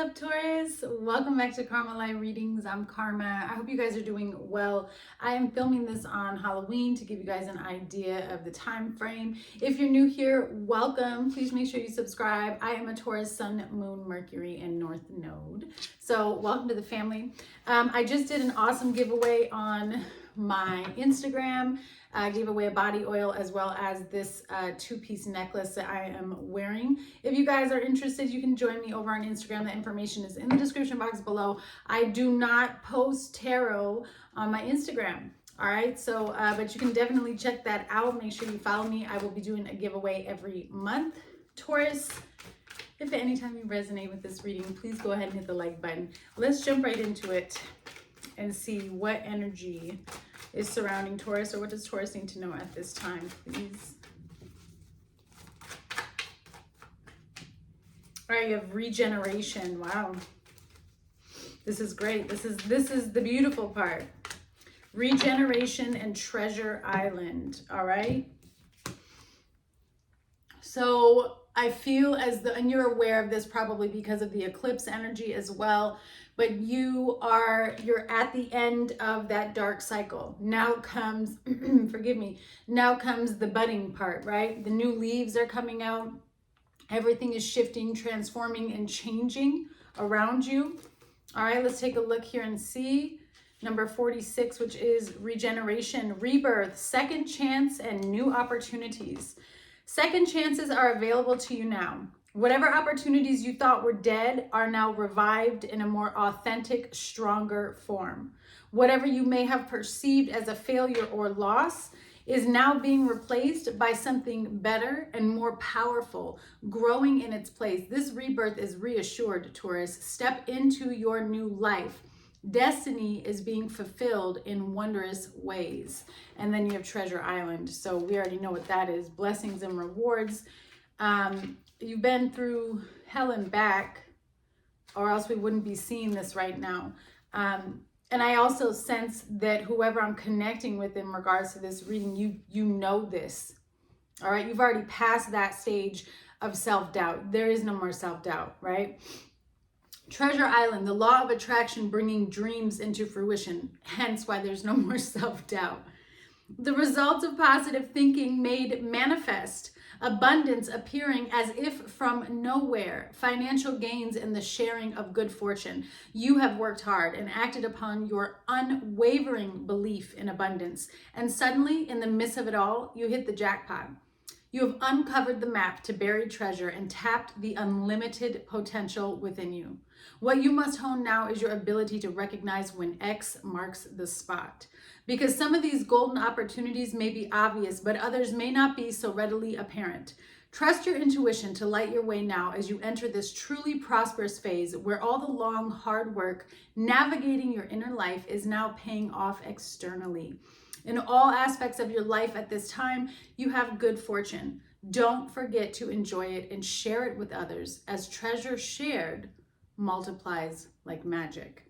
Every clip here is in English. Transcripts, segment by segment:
up, Taurus? Welcome back to Karma Light Readings. I'm Karma. I hope you guys are doing well. I am filming this on Halloween to give you guys an idea of the time frame. If you're new here, welcome. Please make sure you subscribe. I am a Taurus, Sun, Moon, Mercury, and North Node. So welcome to the family. I just did an awesome giveaway on my Instagram. I gave away a body oil as well as this two-piece necklace that I am wearing. If you guys are interested, you can join me over on Instagram. The information is in the description box below. I do not post tarot on my Instagram. All right, so but you can definitely check that out. Make sure you follow me. I will be doing a giveaway every month. Taurus, if at any time you resonate with this reading, please go ahead and hit the like button. Let's jump right into it and see what energy is surrounding Taurus, or what does Taurus need to know at this time, please. All right, you have regeneration. Wow, this is great. This is the beautiful part. Regeneration and Treasure Island. All right. So I feel as though, and you're aware of this probably because of the eclipse energy as well, but you're at the end of that dark cycle. Now comes, forgive me, now comes the budding part, right? The new leaves are coming out. Everything is shifting, transforming, and changing around you. All right, let's take a look here and see. Number 46, which is regeneration, rebirth, second chance, and new opportunities. Second chances are available to you now. Whatever opportunities you thought were dead are now revived in a more authentic, stronger form. Whatever you may have perceived as a failure or loss is now being replaced by something better and more powerful, growing in its place. This rebirth is reassured, Taurus. Step into your new life. Destiny is being fulfilled in wondrous ways. And then you have Treasure Island. So we already know what that is. Blessings and rewards. You've been through hell and back, or else we wouldn't be seeing this right now. And I also sense that whoever I'm connecting with in regards to this reading, you know this. All right, you've already passed that stage of self-doubt. There is no more self-doubt, right? Treasure Island, the law of attraction bringing dreams into fruition, hence why there's no more self-doubt. The results of positive thinking made manifest, abundance appearing as if from nowhere, financial gains in the sharing of good fortune. You have worked hard and acted upon your unwavering belief in abundance, and suddenly, in the midst of it all, you hit the jackpot. You have uncovered the map to buried treasure and tapped the unlimited potential within you. What you must hone now is your ability to recognize when X marks the spot. Because some of these golden opportunities may be obvious, but others may not be so readily apparent. Trust your intuition to light your way now as you enter this truly prosperous phase where all the long, hard work navigating your inner life is now paying off externally. In all aspects of your life at this time, you have good fortune. Don't forget to enjoy it and share it with others, as treasure shared multiplies like magic.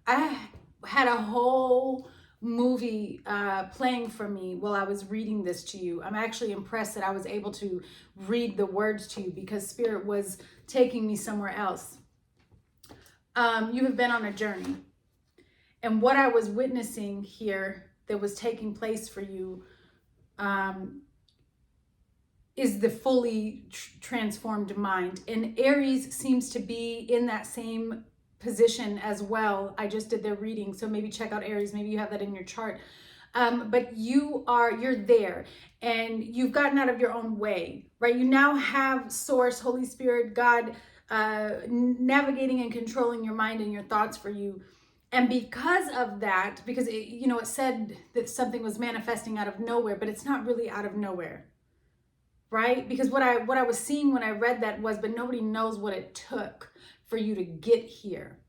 I had a whole movie playing for me while I was reading this to you. I'm actually impressed that I was able to read the words to you because Spirit was taking me somewhere else. You have been on a journey. And what I was witnessing here that was taking place for you is the fully transformed mind. And Aries seems to be in that same position as well. I just did their reading, so maybe check out Aries. Maybe you have that in your chart. But you're there and you've gotten out of your own way, right? You now have Source, Holy Spirit, God, navigating and controlling your mind and your thoughts for you. And because of that, because it said that something was manifesting out of nowhere, but it's not really out of nowhere, right? Because what I was seeing when I read that was, but nobody knows what it took for you to get here.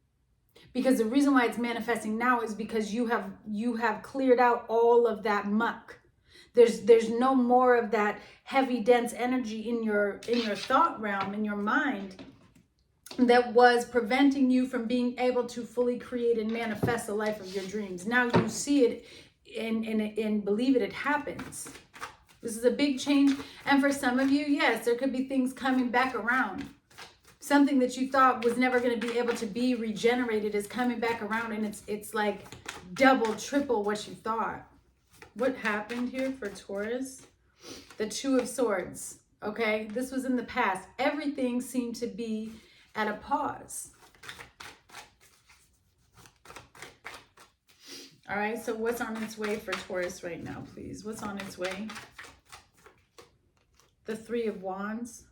Because the reason why it's manifesting now is because you have cleared out all of that muck. There's no more of that heavy, dense energy in your thought realm, in your mind, that was preventing you from being able to fully create and manifest the life of your dreams. Now you see it and believe it happens. This is a big change. And for some of you, yes, there could be things coming back around. something that you thought was never going to be able to be regenerated is coming back around, and it's like double, triple what you thought. What happened here for Taurus? The Two of Swords. Okay, this was in the past. Everything seemed to be at a pause. All right, so what's on its way for Taurus right now, please? What's on its way? The Three of Wands.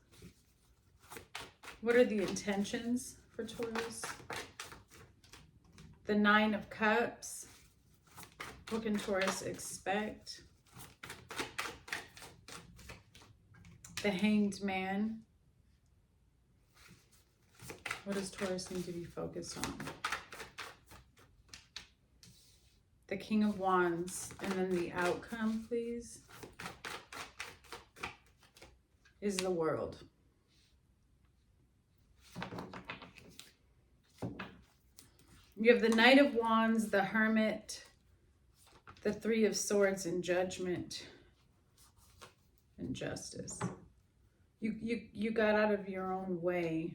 What are the intentions for Taurus? The Nine of Cups. What can Taurus expect? The Hanged Man. What does Taurus need to be focused on? The King of Wands. And then the outcome, please, is the World. You have the Knight of Wands, the Hermit, the Three of Swords, and Judgment and Justice. You got out of your own way.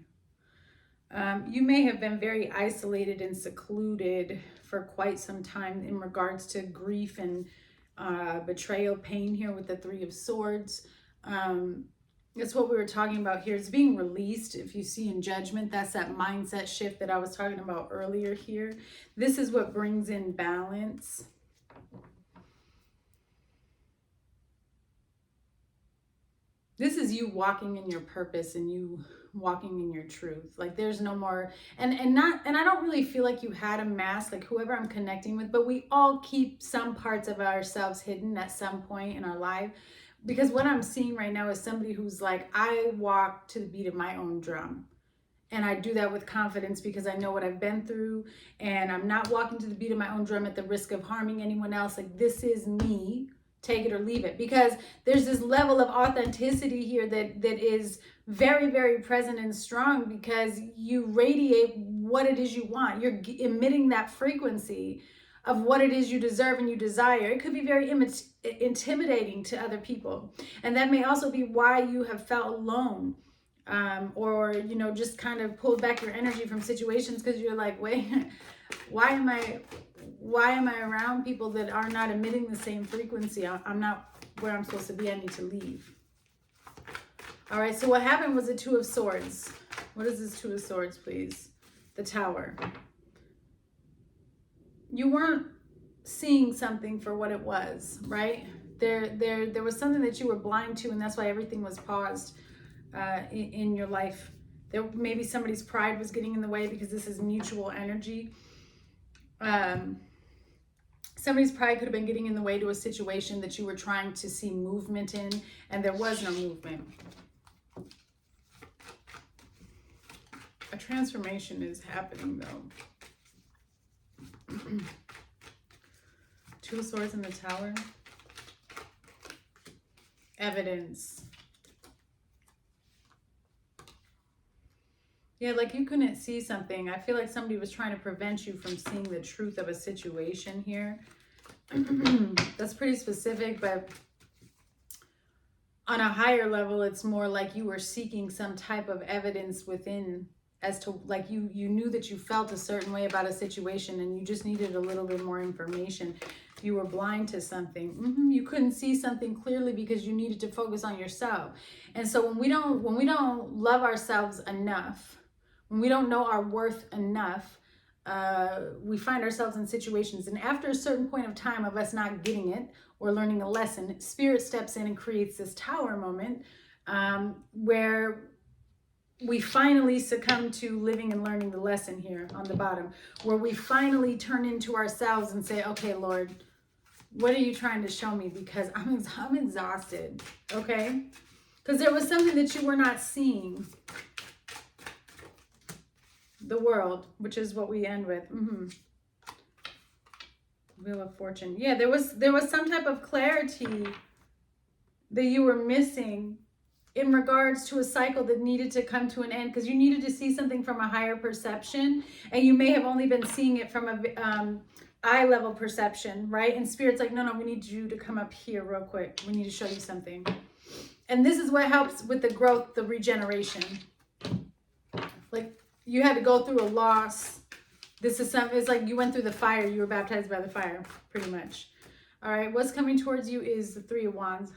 You may have been very isolated and secluded for quite some time in regards to grief and betrayal, pain here with the Three of Swords. That's what we were talking about here. It's being released. If you see in Judgment, that's that mindset shift that I was talking about earlier here. This is what brings in balance. This is you walking in your purpose and you walking in your truth. Like there's no more, and I don't really feel like you had a mask, like whoever I'm connecting with, but we all keep some parts of ourselves hidden at some point in our life. Because what I'm seeing right now is somebody who's like, I walk to the beat of my own drum. And I do that with confidence because I know what I've been through. And I'm not walking to the beat of my own drum at the risk of harming anyone else. Like this is me, take it or leave it. Because there's this level of authenticity here that is very, very present and strong because you radiate what it is you want. You're emitting that frequency of what it is you deserve and you desire. It could be very intimidating to other people. And that may also be why you have felt alone or, you know, just kind of pulled back your energy from situations because you're like, wait, why am I around people that are not emitting the same frequency? I'm not where I'm supposed to be. I need to leave. All right, so what happened was the Two of Swords. What is this Two of Swords, please? The Tower. You weren't seeing something for what it was, right? There was something that you were blind to, and that's why everything was paused in your life. There maybe somebody's pride was getting in the way because this is mutual energy. Somebody's pride could have been getting in the way to a situation that you were trying to see movement in, and there was no movement. A transformation is happening, though. Two of Swords in the Tower. Evidence. Yeah, like you couldn't see something. I feel like somebody was trying to prevent you from seeing the truth of a situation here. That's pretty specific, but on a higher level, it's more like you were seeking some type of evidence within as to like you knew that you felt a certain way about a situation and you just needed a little bit more information. You were blind to something. You couldn't see something clearly because you needed to focus on yourself. And so when we don't love ourselves enough, when we don't know our worth enough, we find ourselves in situations, and after a certain point of time of us not getting it or learning a lesson, Spirit steps in and creates this tower moment where we finally succumb to living and learning the lesson here on the bottom, where we finally turn into ourselves and say, okay, Lord, what are you trying to show me? Because I'm exhausted, okay? Because there was something that you were not seeing. The World, which is what we end with. Wheel of Fortune. Yeah, there was some type of clarity that you were missing in regards to a cycle that needed to come to an end because you needed to see something from a higher perception, and you may have only been seeing it from a eye level perception, right? And Spirit's like, no, we need you to come up here real quick. We need to show you something. And this is what helps with the growth, the regeneration. like you had to go through a loss. This is something, it's like you went through the fire. You were baptized by the fire, pretty much. All right, what's coming towards you is the Three of Wands.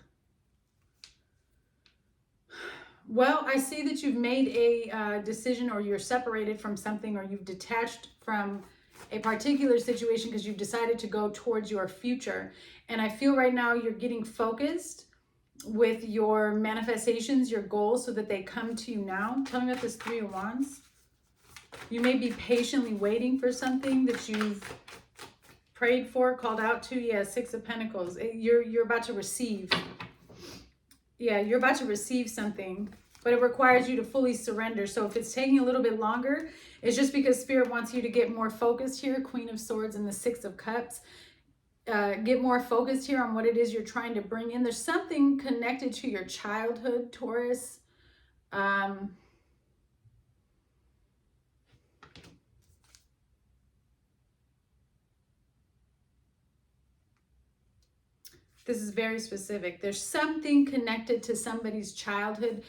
Well, I see that you've made a decision, or you're separated from something, or you've detached from a particular situation because you've decided to go towards your future. And I feel right now you're getting focused with your manifestations, your goals, so that they come to you now. Tell me about this Three of Wands. You may be patiently waiting for something that you've prayed for, called out to. Yeah, Six of Pentacles. You're about to receive. Yeah, you're about to receive something, but it requires you to fully surrender. So if it's taking a little bit longer, it's just because Spirit wants you to get more focused here. Queen of Swords and the Six of Cups. Get more focused here on what it is you're trying to bring in. There's something connected to your childhood, Taurus. This is very specific. There's something connected to somebody's childhood.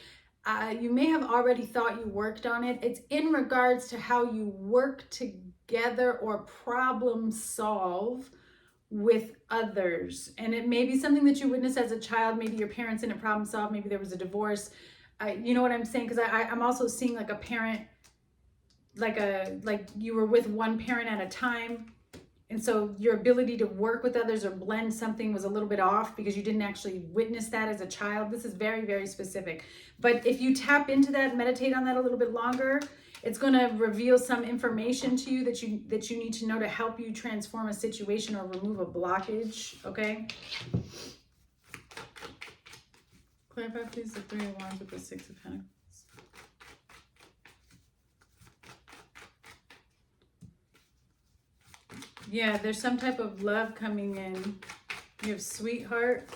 You may have already thought you worked on it. It's in regards to how you work together or problem solve with others. And it may be something that you witnessed as a child. Maybe your parents didn't problem solve. Maybe there was a divorce. You know what I'm saying? Because I'm also seeing like a parent, like you were with one parent at a time. And so your ability to work with others or blend something was a little bit off because you didn't actually witness that as a child. This is very, very specific. But if you tap into that, meditate on that a little bit longer, it's going to reveal some information to you that you need to know to help you transform a situation or remove a blockage, okay? Clarify, please, the Three of Wands with the Six of Pentacles. Yeah, there's some type of love coming in. You have sweetheart,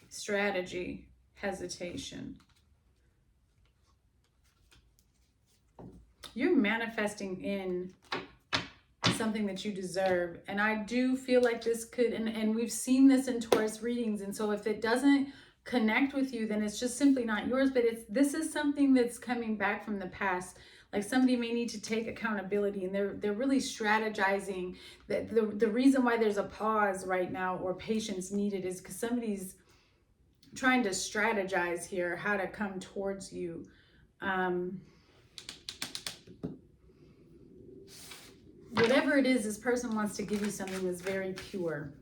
strategy, hesitation. You're manifesting in something that you deserve. And I do feel like this could, and we've seen this in Taurus readings. And so if it doesn't connect with you, then it's just simply not yours. But this is something that's coming back from the past. Like somebody may need to take accountability, and they're really strategizing. That the reason why there's a pause right now or patience needed is because somebody's trying to strategize here how to come towards you. Whatever it is, this person wants to give you something that's very pure.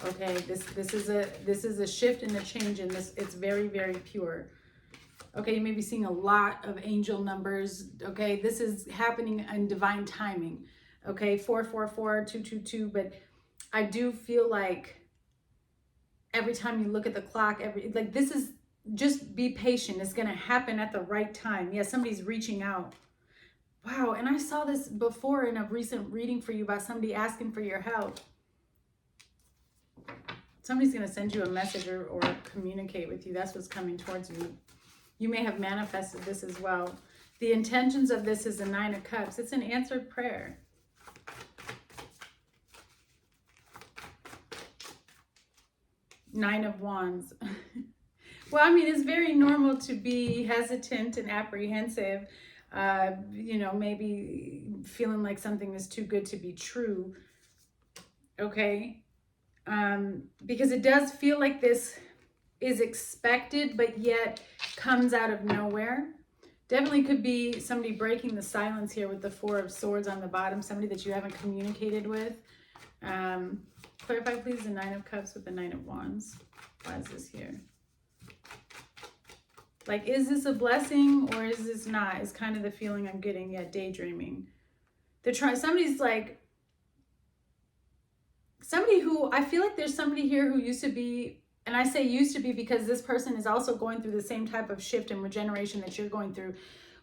Okay, this is a shift and a change in this. It's very, very pure. Okay, you may be seeing a lot of angel numbers. Okay, this is happening in divine timing. Okay, 444, 222. But I do feel like every time you look at the clock, this is, just be patient. It's going to happen at the right time. Yeah, somebody's reaching out. Wow, and I saw this before in a recent reading for you about somebody asking for your help. Somebody's going to send you a message or communicate with you. That's what's coming towards you. You may have manifested this as well. The intentions of this is the Nine of Cups. It's an answered prayer. Nine of Wands. Well, I mean, it's very normal to be hesitant and apprehensive. You know, maybe feeling like something is too good to be true. Okay. Because it does feel like this is expected, but yet comes out of nowhere. Definitely could be somebody breaking the silence here with the Four of Swords on the bottom, somebody that you haven't communicated with. Clarify, please, the Nine of Cups with the Nine of Wands. Why is this here? Like, is this a blessing or is this not? Is kind of the feeling I'm getting. Yeah, daydreaming. They're trying, somebody's like, somebody who, I feel like there's somebody here who used to be, and I say used to be because this person is also going through the same type of shift and regeneration that you're going through.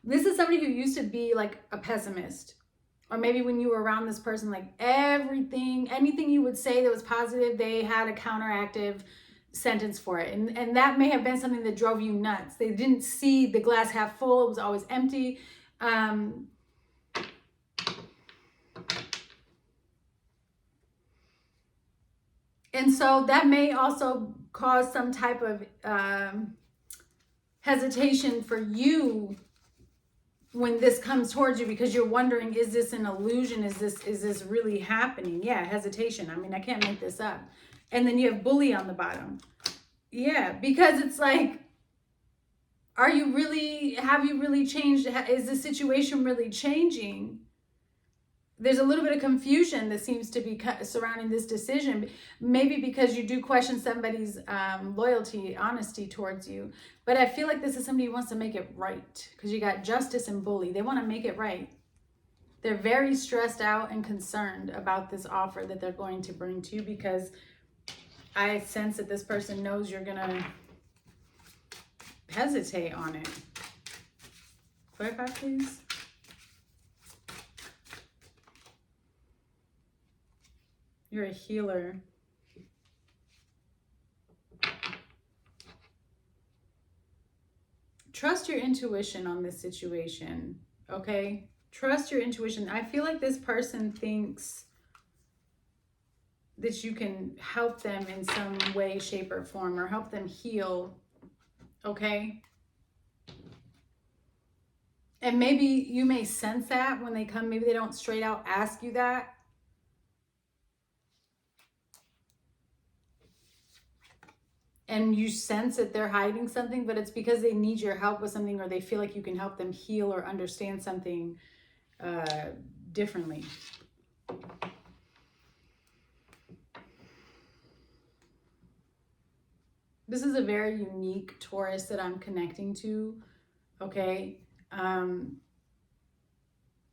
This is somebody who used to be like a pessimist. Or maybe when you were around this person, like anything you would say that was positive, they had a counteractive sentence for it. And that may have been something that drove you nuts. They didn't see the glass half full. It was always empty. And so that may also cause some type of hesitation for you when this comes towards you, because you're wondering, is this an illusion? Is this really happening? Yeah, hesitation. I mean, I can't make this up. And then you have bully on the bottom. Yeah, because it's like, have you really changed? Is the situation really changing? There's a little bit of confusion that seems to be surrounding this decision. Maybe because you do question somebody's loyalty, honesty towards you. But I feel like this is somebody who wants to make it right. Because you got justice and bully. They want to make it right. They're very stressed out and concerned about this offer that they're going to bring to you, because I sense that this person knows you're going to hesitate on it. Clarify, please. You're a healer. Trust your intuition on this situation, okay? Trust your intuition. I feel like this person thinks that you can help them in some way, shape, or form, or help them heal, okay? And maybe you may sense that when they come. Maybe they don't straight out ask you that. And you sense that they're hiding something, but it's because they need your help with something, or they feel like you can help them heal or understand something differently. This is a very unique Taurus that I'm connecting to, okay?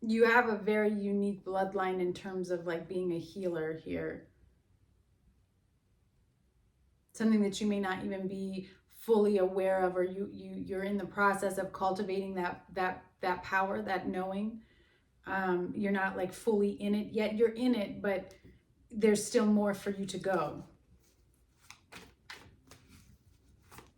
You have a very unique bloodline in terms of like being a healer here. Something that you may not even be fully aware of, or you're in the process of cultivating that power, that knowing. You're not like fully in it yet. You're in it, but there's still more for you to go.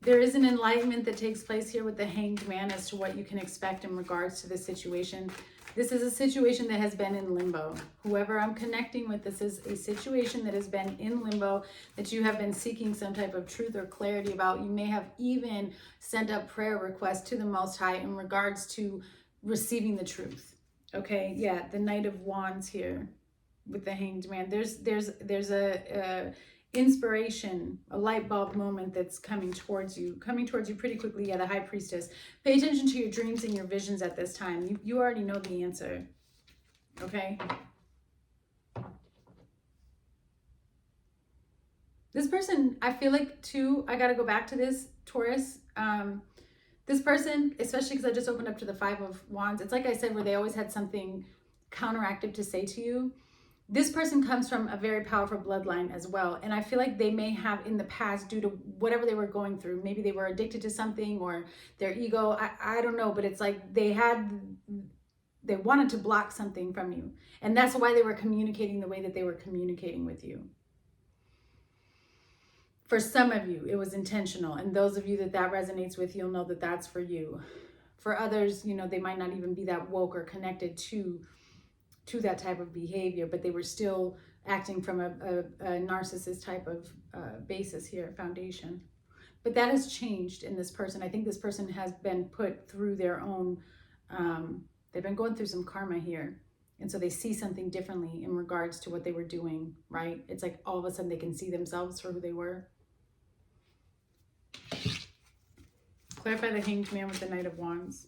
There is an enlightenment that takes place here with the Hanged Man as to what you can expect in regards to this situation. This is a situation that has been in limbo. Whoever I'm connecting with, this is a situation that has been in limbo, that you have been seeking some type of truth or clarity about. You may have even sent up prayer requests to the Most High in regards to receiving the truth. Okay, yeah, the Knight of Wands here with the Hanged Man. There's a inspiration, a light bulb moment that's coming towards you pretty quickly. Yeah, the High Priestess. Pay attention to your dreams and your visions at this time. You already know the answer, okay? This person, I feel like too, I got to go back to this, Taurus. This person, especially because I just opened up to the Five of Wands, it's like I said, where they always had something counteractive to say to you. This person comes from a very powerful bloodline as well. And I feel like they may have in the past, due to whatever they were going through, maybe they were addicted to something, or their ego, I don't know, but it's like they wanted to block something from you. And that's why they were communicating the way that they were communicating with you. For some of you, it was intentional. And those of you that resonates with, you'll know that that's for you. For others, you know, they might not even be that woke or connected to that type of behavior, but they were still acting from a narcissist type of basis here, foundation. But that has changed in this person. I think this person has been put through their own, they've been going through some karma here. And so they see something differently in regards to what they were doing, right? It's like all of a sudden they can see themselves for who they were. Clarify the Hanged Man with the Knight of Wands.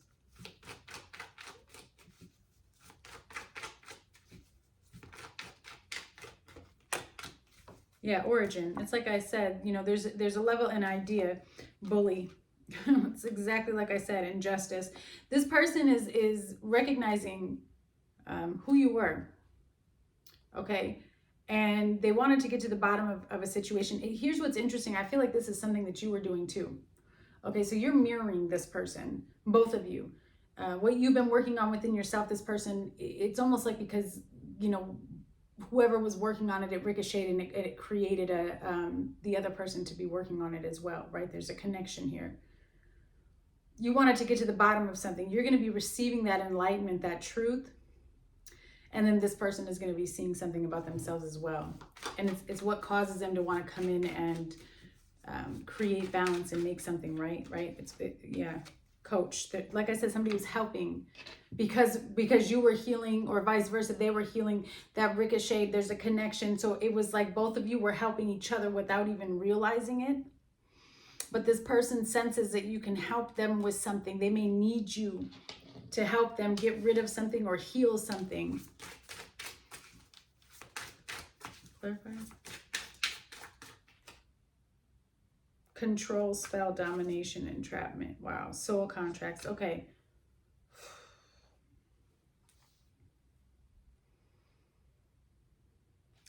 Yeah, origin. It's like I said, you know, there's a level, an idea, bully. It's exactly like I said, injustice. This person is recognizing who you were, okay? And they wanted to get to the bottom of a situation. Here's what's interesting. I feel like this is something that you were doing too. Okay, so you're mirroring this person, both of you. What you've been working on within yourself, this person, it's almost like because, you know, whoever was working on it, it ricocheted and it created the other person to be working on it as well, right? There's a connection here. You wanted to get to the bottom of something. You're going to be receiving that enlightenment, that truth. And then this person is going to be seeing something about themselves as well. And it's what causes them to want to come in and create balance and make something right? Yeah. coach. That, like I said, somebody was helping because you were healing, or vice versa, they were healing. That ricocheted, there's a connection. So it was like both of you were helping each other without even realizing it. But this person senses that you can help them with something. They may need you to help them get rid of something or heal something. Clarify. Control, spell, domination, entrapment. Wow. Soul contracts. Okay.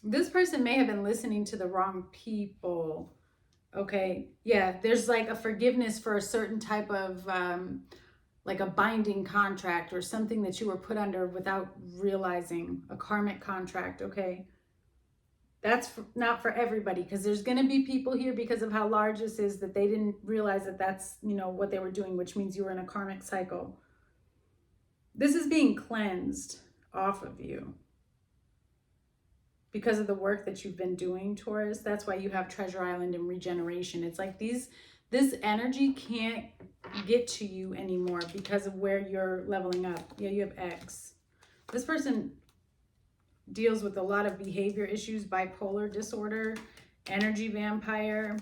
This person may have been listening to the wrong people. Okay. Yeah. There's like a forgiveness for a certain type of, like a binding contract or something that you were put under without realizing, a karmic contract. Okay. That's not for everybody, because there's going to be people here, because of how large this is, that they didn't realize that that's, you know, what they were doing, which means you were in a karmic cycle. This is being cleansed off of you because of the work that you've been doing, Taurus. That's why you have Treasure Island and regeneration. It's like this energy can't get to you anymore because of where you're leveling up. Yeah, you have X. This person deals with a lot of behavior issues, bipolar disorder, energy vampire.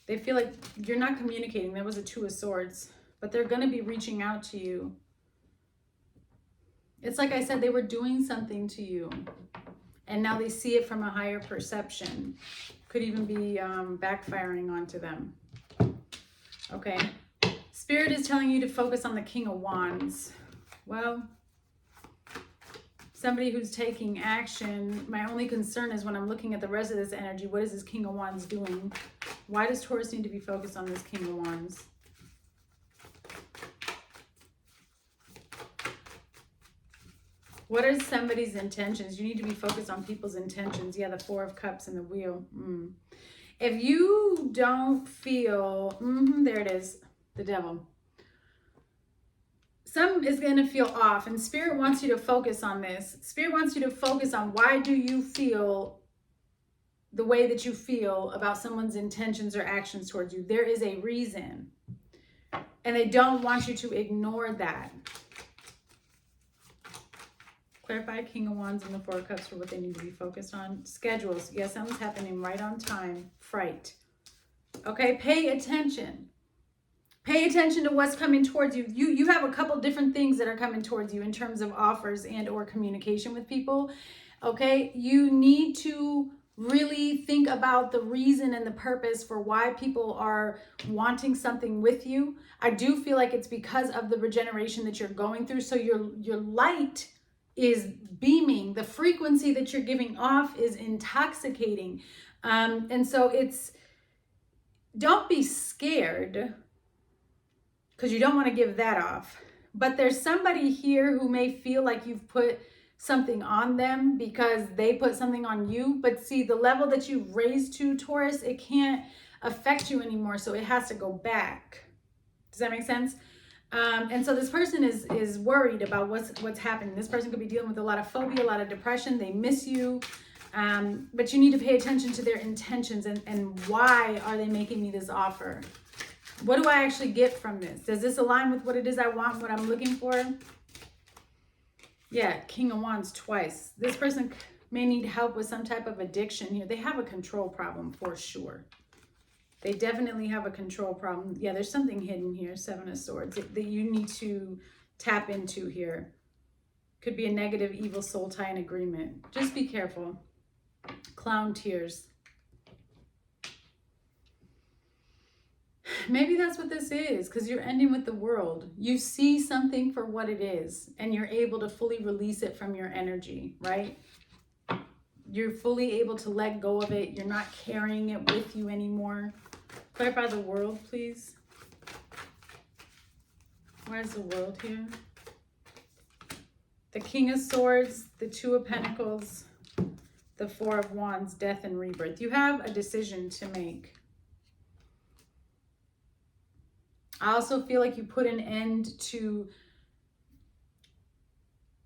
They feel like you're not communicating. That was a Two of Swords, but they're going to be reaching out to you. It's like I said, they were doing something to you, and now they see it from a higher perception. Could even be backfiring onto them. Okay. Spirit is telling you to focus on the King of Wands. Well, somebody who's taking action. My only concern is when I'm looking at the rest of this energy, what is this King of Wands doing? Why does Taurus need to be focused on this King of Wands? What are somebody's intentions? You need to be focused on people's intentions. Yeah, the Four of Cups and the Wheel. If you don't feel, there it is, the Devil. Some is going to feel off, and Spirit wants you to focus on this. Spirit wants you to focus on, why do you feel the way that you feel about someone's intentions or actions towards you? There is a reason, and they don't want you to ignore that. Clarify King of Wands and the Four of Cups for what they need to be focused on. Schedules. Yes, something's happening right on time. Fright. Okay, pay attention. Pay attention to what's coming towards you. You have a couple different things that are coming towards you in terms of offers and or communication with people. Okay, you need to really think about the reason and the purpose for why people are wanting something with you. I do feel like it's because of the regeneration that you're going through. So your light is beaming. The frequency that you're giving off is intoxicating. And so don't be scared, because you don't want to give that off. But there's somebody here who may feel like you've put something on them because they put something on you. But see, the level that you've raised to, Taurus, it can't affect you anymore. So it has to go back. Does that make sense? And so this person is worried about what's happening. This person could be dealing with a lot of phobia, a lot of depression. They miss you. But you need to pay attention to their intentions and why are they making me this offer? What do I actually get from this? Does this align with what it is I want, what I'm looking for? Yeah, King of Wands twice. This person may need help with some type of addiction here. They have a control problem for sure. They definitely have a control problem. Yeah, there's something hidden here, Seven of Swords, that you need to tap into here. Could be a negative, evil soul tie and agreement. Just be careful. Clown tears. Maybe that's what this is, because you're ending with the World. You see something for what it is, and you're able to fully release it from your energy, right? You're fully able to let go of it. You're not carrying it with you anymore. Clarify the World, please. Why is the World here? The King of Swords, the Two of Pentacles, the Four of Wands, death and rebirth. You have a decision to make. I also feel like you put an end to,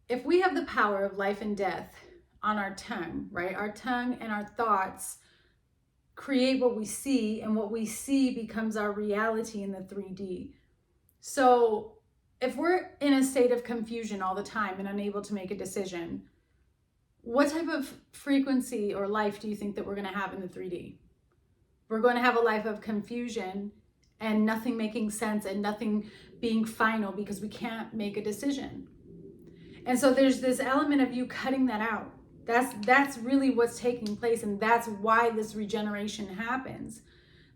if we have the power of life and death on our tongue, right? Our tongue and our thoughts create what we see, and what we see becomes our reality in the 3D. So if we're in a state of confusion all the time and unable to make a decision, what type of frequency or life do you think that we're going to have in the 3D? We're going to have a life of confusion and nothing making sense and nothing being final because we can't make a decision. And so there's this element of you cutting that out. That's really what's taking place, and that's why this regeneration happens.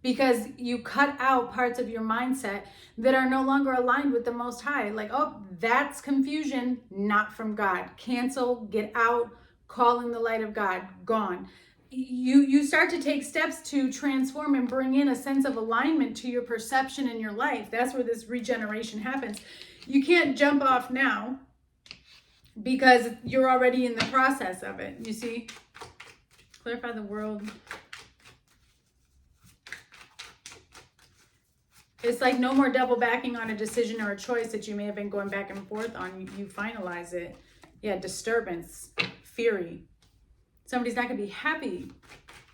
Because you cut out parts of your mindset that are no longer aligned with the Most High. Like, oh, that's confusion, not from God. Cancel, get out, call in the light of God, gone. You start to take steps to transform and bring in a sense of alignment to your perception in your life. That's where this regeneration happens. You can't jump off now because you're already in the process of it. You see? Clarify the world. It's like no more double backing on a decision or a choice that you may have been going back and forth on. You finalize it. Yeah, disturbance, fury. Somebody's not going to be happy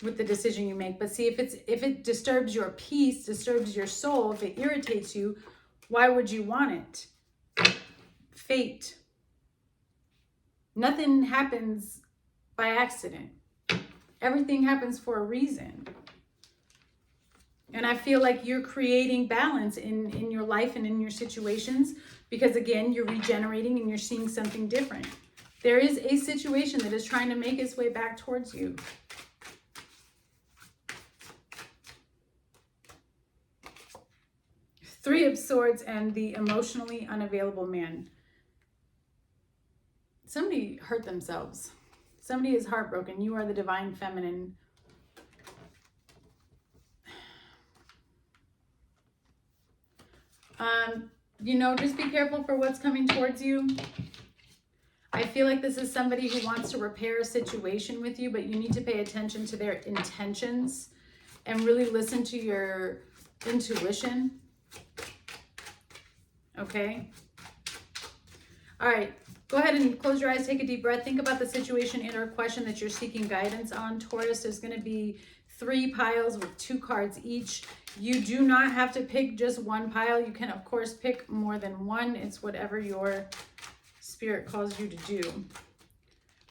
with the decision you make. But see, if it disturbs your peace, disturbs your soul, if it irritates you, why would you want it? Fate. Nothing happens by accident. Everything happens for a reason. And I feel like you're creating balance in your life and in your situations because, again, you're regenerating and you're seeing something different. There is a situation that is trying to make its way back towards you. Three of Swords and the emotionally unavailable man. Somebody hurt themselves. Somebody is heartbroken. You are the divine feminine. Just be careful for what's coming towards you. I feel like this is somebody who wants to repair a situation with you, but you need to pay attention to their intentions and really listen to your intuition. Okay? All right. Go ahead and close your eyes, take a deep breath. Think about the situation and or question that you're seeking guidance on. Taurus, there's going to be 3 piles with 2 cards each. You do not have to pick just one pile. You can, of course, pick more than one. It's whatever your spirit calls you to do.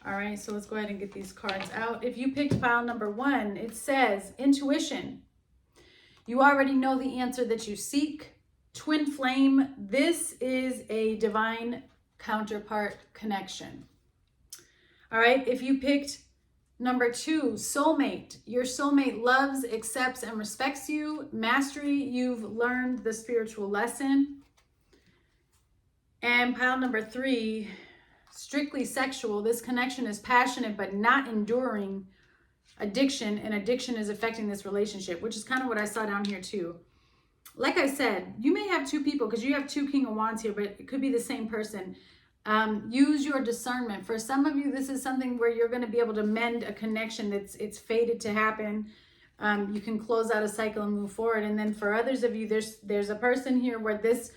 All right, so let's go ahead and get these cards out. If you picked pile number 1, it says intuition. You already know the answer that you seek. Twin flame, this is a divine counterpart connection. All right, if you picked number 2, soulmate. Your soulmate loves, accepts, and respects you. Mastery, you've learned the spiritual lesson. And pile number 3, strictly sexual. This connection is passionate but not enduring. Addiction, and addiction is affecting this relationship, which is kind of what I saw down here too. Like I said, you may have 2 people because you have 2 King of Wands here, but it could be the same person. Use your discernment. For some of you, this is something where you're going to be able to mend a connection it's fated to happen. You can close out a cycle and move forward. And then for others of you, there's a person here where this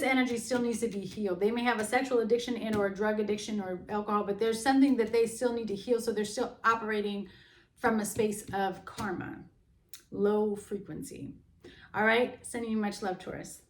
energy still needs to be healed. They may have a sexual addiction and or a drug addiction or alcohol, but there's something that they still need to heal. So they're still operating from a space of karma, low frequency. All right, sending you much love, Taurus.